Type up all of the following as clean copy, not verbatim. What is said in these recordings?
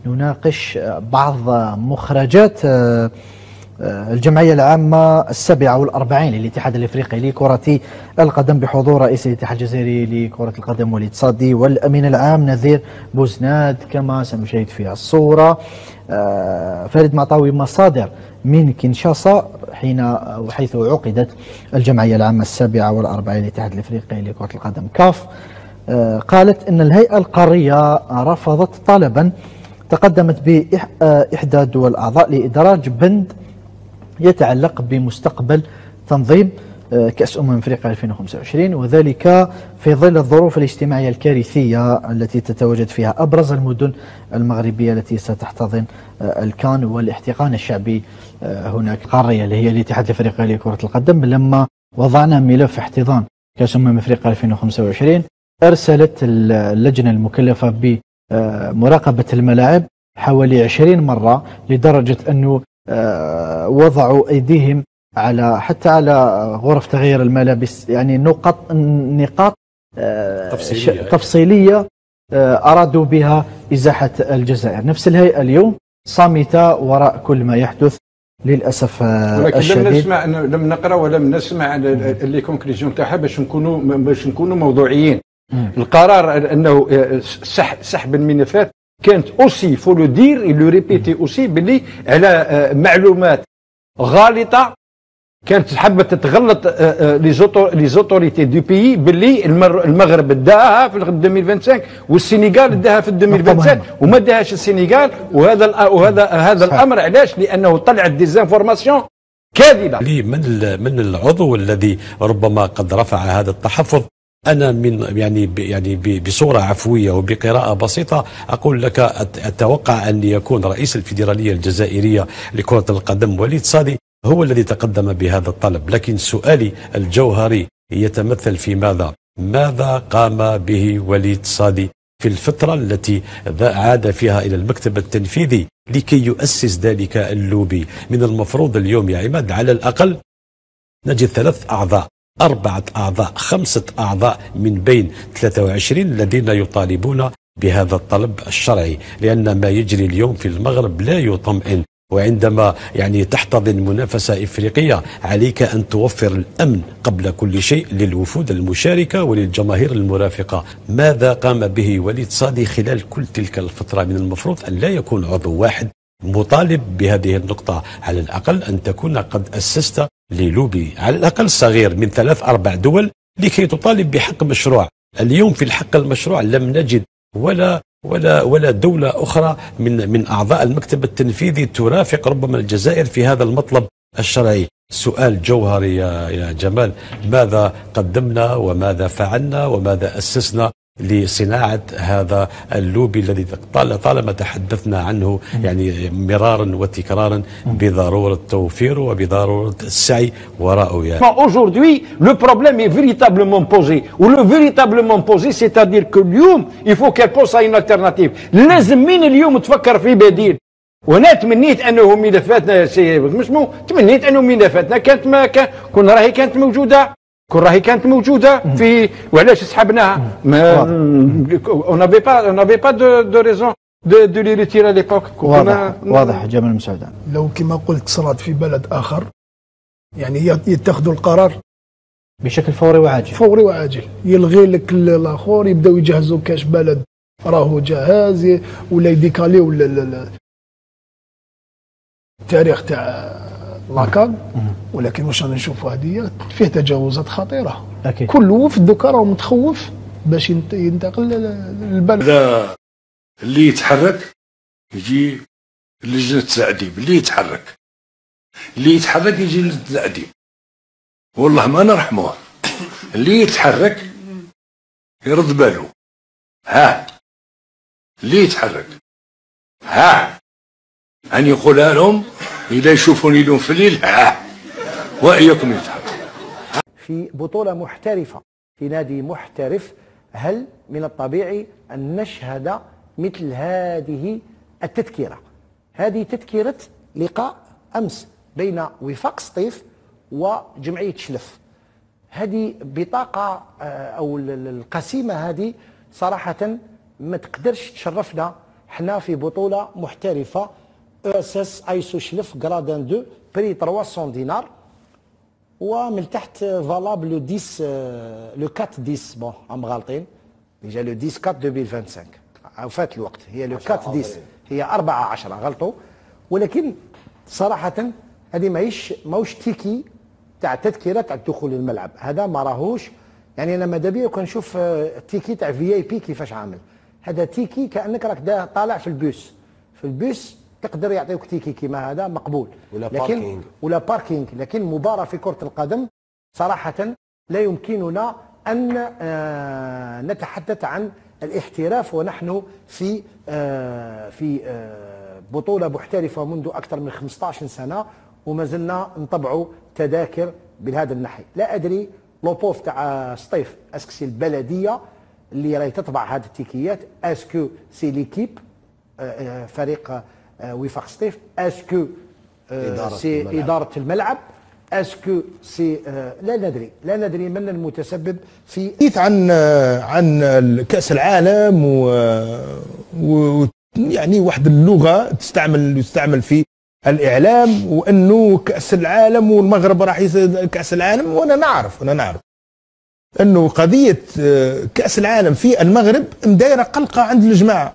نناقش بعض مخرجات الجمعية العامة 47 للاتحاد الافريقي لكرة القدم بحضور رئيس الاتحاد الجزائري لكرة القدم وليد صادي والامين العام نذير بوزناد، كما سنشاهد في الصورة فريد معطاوي مصادر من كينشاسا حيث عقدت الجمعية العامة 47 للاتحاد الافريقي لكرة القدم كاف. قالت ان الهيئة القارية رفضت طلبا تقدمت بإحدى الدول الأعضاء لإدراج بند يتعلق بمستقبل تنظيم كأس أفريقيا 2025، وذلك في ظل الظروف الاجتماعية الكارثية التي تتواجد فيها أبرز المدن المغربية التي ستحتضن الكان والاحتقان الشعبي هناك قارية اللي هي الاتحاد الافريقي لكرة القدم. لما وضعنا ملف احتضان كأس أفريقيا 2025 أرسلت اللجنة المكلفة بمراقبة الملاعب حوالي 20 مرة، لدرجة أنه وضعوا أيديهم حتى على غرف تغيير الملابس، يعني نقاط تفصيلية أرادوا بها إزاحة الجزائر. نفس الهيئة اليوم صامتة وراء كل ما يحدث للأسف الشديد. لم نقرأ ولم نسمع لي كونكليزيون تاعها باش نكونوا موضوعيين. القرار أنه سحب الملفات كانت اوسي فو لو دير اي لو ريبيتي اوسي باللي على معلومات غالطه كانت حابه تتغلط لي زوتوريتي دو بيي باللي المغرب داها في 2025 والسنغال داها في 2025 وما داهاش السنغال. وهذا الامر علاش؟ لانه طلعت ديزانفورماسيون كاذبه. لي من العضو الذي ربما قد رفع هذا التحفظ، أنا بصورة عفوية وبقراءة بسيطة أقول لك أتوقع أن يكون رئيس الفيدرالية الجزائرية لكرة القدم وليد صادي هو الذي تقدم بهذا الطلب. لكن سؤالي الجوهري يتمثل في ماذا قام به وليد صادي في الفترة التي عاد فيها إلى المكتب التنفيذي لكي يؤسس ذلك اللوبي؟ من المفروض اليوم يا عماد على الأقل نجد 3 أعضاء، 4 أعضاء، 5 أعضاء من بين 23 الذين يطالبون بهذا الطلب الشرعي، لأن ما يجري اليوم في المغرب لا يطمئن. وعندما تحتضن منافسة إفريقية عليك أن توفر الأمن قبل كل شيء للوفود المشاركة وللجماهير المرافقة. ماذا قام به وليد صادي خلال كل تلك الفترة؟ من المفروض أن لا يكون عضو واحد مطالب بهذه النقطة، على الأقل أن تكون قد أسست للوبي على الأقل صغير من 3-4 دول لكي تطالب بحق مشروع. اليوم في الحق المشروع لم نجد ولا دولة أخرى من أعضاء المكتب التنفيذي ترافق ربما الجزائر في هذا المطلب الشرعي. سؤال جوهري يا جمال، ماذا قدمنا وماذا فعلنا وماذا أسسنا لصناعة هذا اللوبي الذي طالما تحدثنا عنه مرارا وتكرارا بضرورة توفيره وبضرورة السعي وراءه. Aujourd'hui, le problème est véritablement posé. Ou le véritablement posé, c'est-à-dire que اليوم il faut qu'elle pense à une alternative. لازم مين اليوم تفكر في بديل. وانا تمنيت انه ملفاتنا تمنيت انه ملفاتنا كانت راهي موجوده في وعلاش سحبناها. on n'avait pas de raison de les retirer à l'époque. واضح جمال مسعودان. لو كما قلت صارت في بلد اخر يتخذوا القرار بشكل فوري وعاجل، يلغي لك الاخر، يبداو يجهزوا كاش بلد راهو جاهز ولا يديكاليو التاريخ تاع لاكان. ولكن واش رانا نشوفوا هذه فيه تجاوزات خطيره. أكيد. كل وفد دوكا راه متخوف باش ينتقل للبلد. هذا اللي يتحرك يجي لجنه التعذيب، اللي يتحرك يجي لجنه التعذيب، والله ما نرحموه. اللي يتحرك يرد باله، اللي يتحرك أن يقولها لهم إذا يشوفوني لهم في الليل وإياكم يتحرك. في بطولة محترفة في نادي محترف، هل من الطبيعي أن نشهد مثل هذه التذكرة؟ هذه تذكرة لقاء أمس بين وفاق سطيف وجمعية شلف. هذه بطاقة أو القسيمة هذه صراحة ما تقدرش تشرفنا حنا في بطوله محترفه اس ايسو شلف جرادان 2 بري 300 دينار، ومن تحت فالابل 10 لو 4 10 بون هم غالطين ديجا لو 10 4 2025 فات الوقت، هي لو 4 10 هي 4 10 غلطوا. ولكن صراحه هذه ماهوش تيكي تاع تذكره تاع الدخول للملعب، هذا ما راهوش يعني. انا ماذا بيا كنشوف التيكي تاع في اي بي كيفاش عامل، هذا تيكي كانك راك طالع في البوس، في البوس تقدر يعطيوك تيكي كيما هذا مقبول، لكن ولا باركينج. لكن مباراة في كرة القدم صراحة لا يمكننا أن نتحدث عن الاحتراف ونحن في بطولة محترفة منذ أكثر من 15 سنة وما زلنا نطبعوا تذاكر بهذا النحي. لا أدري لوبوف تاع سطيف اسكو سي البلدية اللي راهي تطبع هذه التيكيات، اسكو سي ليكيب فريق وفاق سطيف، اسكو سي إدارة الملعب، اسكو سي لا ندري من المتسبب في حديث عن كأس العالم و يعني واحد اللغة تستعمل في الإعلام، وأنه كأس العالم والمغرب راح يصير كأس العالم. وأنا نعرف أنه قضية كأس العالم في المغرب مدايرة قلقة عند الجماعة.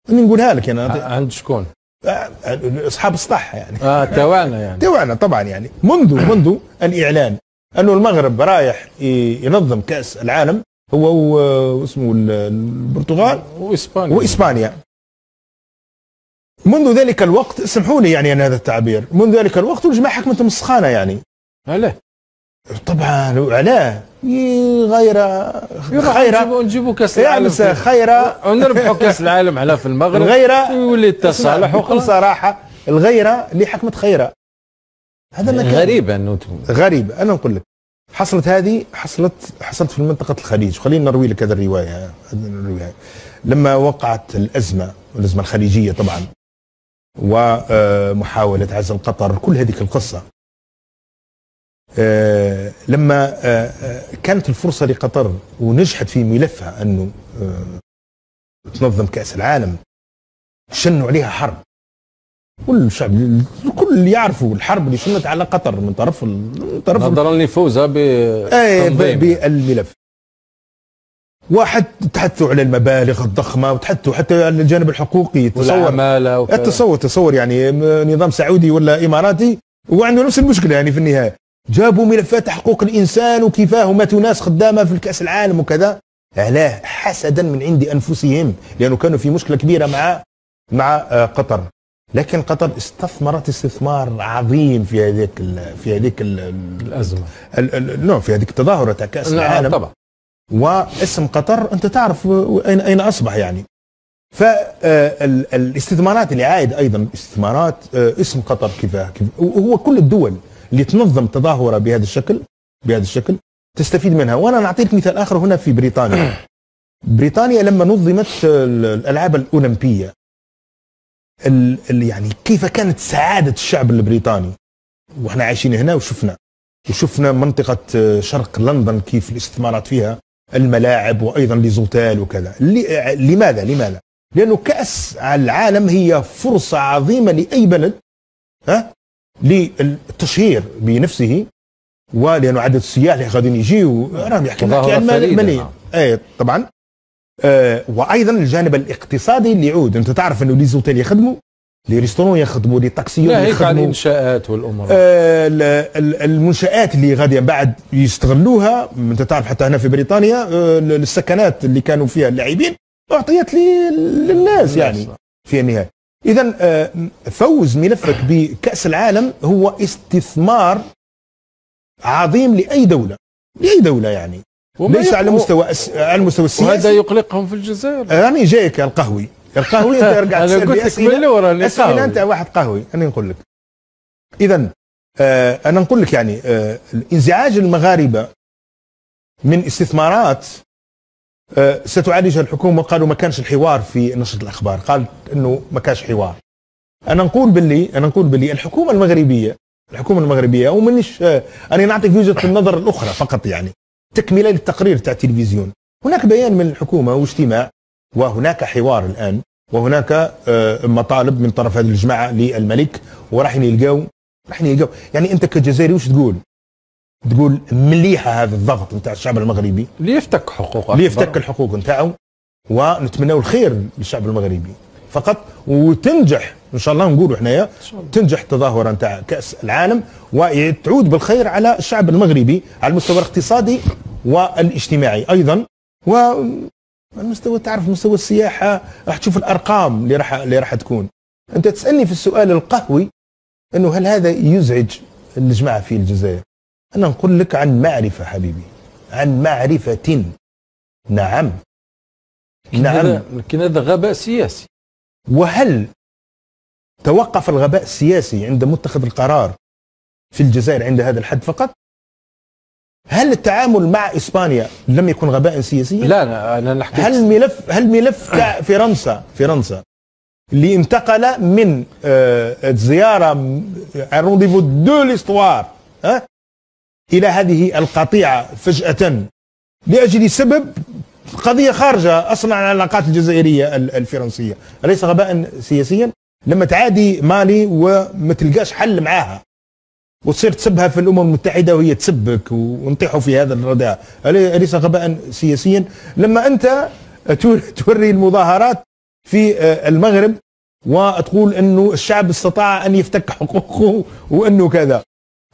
أني نقولها لك أنا عند شكون؟ أصحاب السطح يعني. تواعنا يعني. تواعنا طبعا يعني منذ الإعلان أنه المغرب رايح ينظم كأس العالم، هو واسمه البرتغال وإسبانيا. منذ ذلك الوقت، اسمحوا لي يعني أنا هذا التعبير، منذ ذلك الوقت والجماعة حكمت مسخانة يعني. علاه؟ طبعا علاه خيرة نجيبوا كاس العالم خيرة ونربحوا كاس العالم على في المغرب، الغيرة يولي التصالح. بكل صراحة الغيرة اللي حكمت خيرة، هذا ما غريبة انه غريبة. انا نقول لك حصلت في منطقة الخليج. خلينا نروي لك هذه الرواية. لما وقعت الأزمة الخليجية طبعا، ومحاولة عزل قطر، كل هذه القصة، لما كانت الفرصة لقطر ونجحت في ملفها أنه تنظم كأس العالم، شنوا عليها حرب. كل الشعب الكل يعرفوا الحرب اللي شنت على قطر من طرف نظرا لفوزها بالملف. واحد تحدثوا على المبالغ الضخمة، وتحدثوا حتى على الجانب الحقوقي. تصور يعني نظام سعودي ولا إماراتي وعنده نفس المشكلة يعني في النهاية. جابوا ملفات حقوق الإنسان وكيفاه ماتوا ناس خدامة في الكأس العالم وكذا. علاه؟ حسدا من عند أنفسهم، لأنه كانوا في مشكلة كبيرة مع قطر. لكن قطر استثمرت استثمار عظيم في هذيك الأزمة، في هذيك التظاهرة تاع كأس العالم طبعا. واسم قطر أنت تعرف أين أصبح يعني. فالاستثمارات اللي عايد أيضا استثمارات اسم قطر كيف وهو كل الدول اللي تنظم تظاهرة بهذا الشكل تستفيد منها. وأنا نعطيك مثال آخر هنا في بريطانيا لما نظمت الألعاب الأولمبية، يعني كيف كانت سعادة الشعب البريطاني. وإحنا عايشين هنا وشفنا منطقة شرق لندن كيف الاستثمارات فيها، الملاعب وأيضا ليزوتيل وكذا. لماذا؟ لأنه كأس العالم هي فرصة عظيمة لأي بلد للتشهير بنفسه، ولأنه عدد السياح اللي غاديين يجيو راهم يحكي عن ملايين. طبعا. وايضا الجانب الاقتصادي اللي يعود. انت تعرف انه لي زوتيل يخدموا، لي ريستورون يخدموا، لي تاكسيون يخدموا، الانشاءات والامور، المنشآت اللي غادي بعد يستغلوها. انت تعرف حتى هنا في بريطانيا السكنات اللي كانوا فيها اللاعبين اعطيت للناس يعني في النهايه. اذا فوز ملفك بكأس العالم هو استثمار عظيم لأي دولة يعني، ليس على المستوى السياسي. وهذا يقلقهم في الجزائر. أنا جايك القهوي انت رجعت انا قلت لك من الاول انت واحد قهوي. انا نقول لك اذا انا نقول لك يعني الانزعاج المغاربه من استثمارات ستعالجها الحكومه. قالوا ما كانش الحوار في نشرة الأخبار، قال انه ما كانش حوار. انا نقول باللي الحكومه المغربيه ومنش انا نعطيك وجهه النظر الاخرى فقط يعني تكمله للتقرير تاع التلفزيون. هناك بيان من الحكومه واجتماع، وهناك حوار الان وهناك مطالب من طرف هذه الجماعه للملك، وراح يلقاو يعني انت كجزائري واش تقول؟ تقول مليحه هذا الضغط نتاع الشعب المغربي ليفتك حقوقه، ليفتك الحقوق نتاعو، ونتمناو الخير للشعب المغربي فقط، وتنجح ان شاء الله نقولوا حنايا تنجح التظاهره نتاع كاس العالم وتعود بالخير على الشعب المغربي على المستوى الاقتصادي والاجتماعي ايضا، والمستوى تعرف مستوى السياحه راح تشوف الارقام اللي راح تكون. انت تسالني في السؤال القهوي انه هل هذا يزعج الجماعه في الجزائر؟ انا نقول لك عن معرفه حبيبي، عن معرفه. نعم لكن هذا غباء سياسي. وهل توقف الغباء السياسي عند متخذ القرار في الجزائر عند هذا الحد فقط؟ هل التعامل مع اسبانيا لم يكن غباء سياسيا؟ لا انا نحكي. هل ملف تاع فرنسا اللي انتقل من الزياره الرونديفو دو ليستوار الى هذه القطيعه فجاه لاجل سبب قضيه خارجه اصلا عن العلاقات الجزائريه الفرنسيه، اليس غباء سياسيا؟ لما تعادي مالي وما تلقاش حل معاها وتصير تسبها في الامم المتحده وهي تسبك ونطيحوا في هذا الرداء، اليس غباء سياسيا؟ لما انت توري المظاهرات في المغرب وتقول انه الشعب استطاع ان يفتك حقوقه وانه كذا،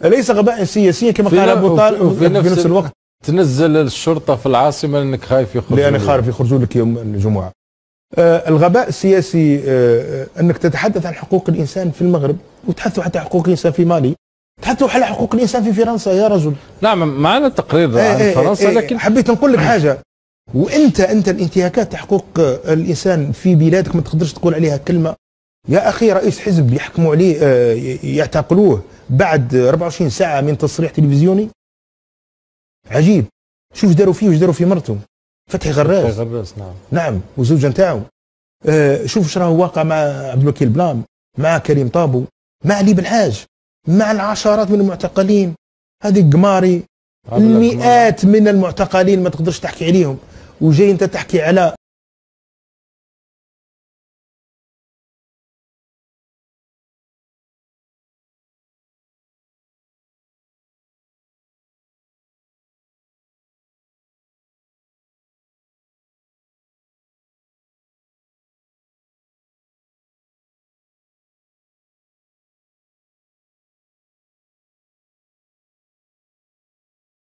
اليس غباء سياسيا كما قال ابو طالب؟ في نفس الوقت تنزل الشرطه في العاصمه لانك خايف يخرجوا، لانك خايف يخرجوا لك يوم الجمعه. الغباء السياسي انك تتحدث عن حقوق الانسان في المغرب وتحثوا حتى حقوق الانسان في مالي، تحثوا على حقوق الانسان في فرنسا يا رجل. نعم معنا تقرير عن فرنسا، لكن حبيت نقول لك حاجه، وانت الانتهاكات حقوق الانسان في بلادك ما تقدرش تقول عليها كلمه. يا اخي رئيس حزب يحكموا عليه يعتقلوه بعد 24 ساعه من تصريح تلفزيوني عجيب. شوف داروا فيه واش داروا في مرته فتحي غراس. نعم وزوجة نتاعو. شوف اش راهو واقع مع عبد الوكيل بلام، مع كريم طابو، مع علي بالحاج، مع العشرات من المعتقلين. هذه قماري، المئات من المعتقلين ما تقدرش تحكي عليهم، وجاي انت تحكي على